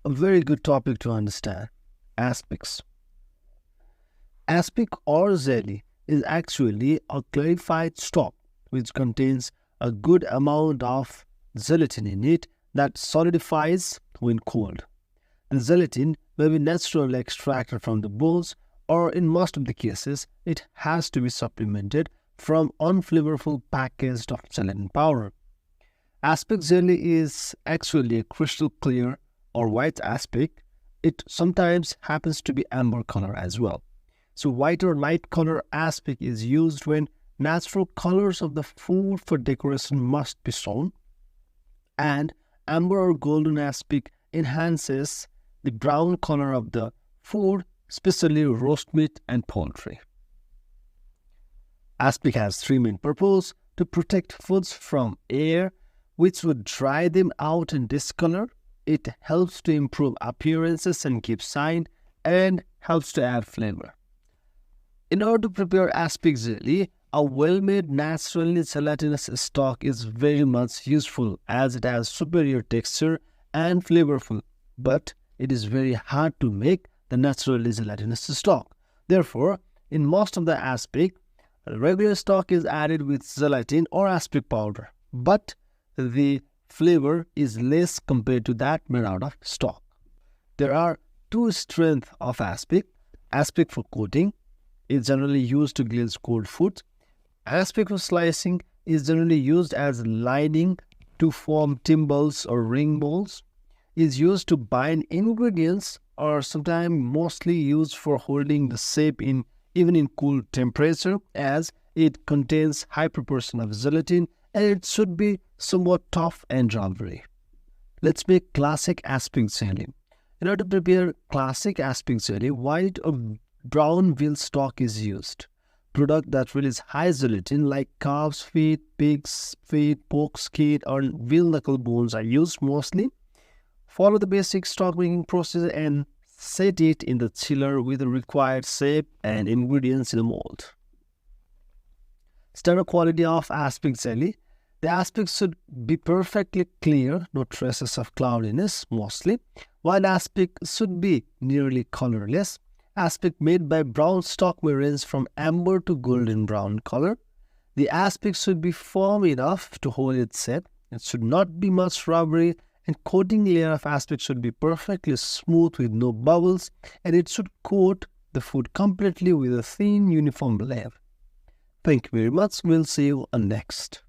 a very good topic to understand. Aspics. Aspic or jelly is actually a clarified stock which contains a good amount of gelatin in it that solidifies when cold. The gelatin may be naturally extracted from the bones, or in most of the cases, it has to be supplemented from unflavorful packaged of gelatin powder. Aspic jelly is actually a crystal clear or white aspic. It sometimes happens to be amber color as well. So white or light color aspic is used when natural colors of the food for decoration must be shown, and amber or golden aspic enhances the brown color of the food, especially roast meat and poultry. Aspic has three main purposes: to protect foods from air, which would dry them out and discolor. It helps to improve appearances and keep shine, and helps to add flavor. In order to prepare aspic jelly, a well-made naturally gelatinous stock is very much useful as it has superior texture and flavorful, but it is very hard to make the naturally gelatinous stock. Therefore, in most of the aspic, regular stock is added with gelatin or aspic powder, but the flavor is less compared to that made out of stock. There are two strengths of aspic. Aspic for coating is generally used to glaze cold food. Aspic for slicing is generally used as lining to form timbales or ring balls. Is used to bind ingredients, or sometimes mostly used for holding the shape even in cool temperature, as it contains high proportion of gelatin and it should be somewhat tough and rubbery. Let's make classic aspic jelly. In order to prepare classic aspic jelly, white or brown veal stock is used. Product that release high gelatin like calves feet, pigs feet, pork skin, or veal knuckle bones are used mostly. Follow the basic stock making process and set it in the chiller with the required shape and ingredients in a mold. Standard quality of aspic jelly. The aspic should be perfectly clear, no traces of cloudiness mostly, while aspic should be nearly colorless. Aspic made by brown stock may range from amber to golden brown color. The aspic should be firm enough to hold its shape. It should not be much rubbery, and coating layer of aspic should be perfectly smooth with no bubbles, and it should coat the food completely with a thin uniform layer. Thank you very much. We'll see you on next.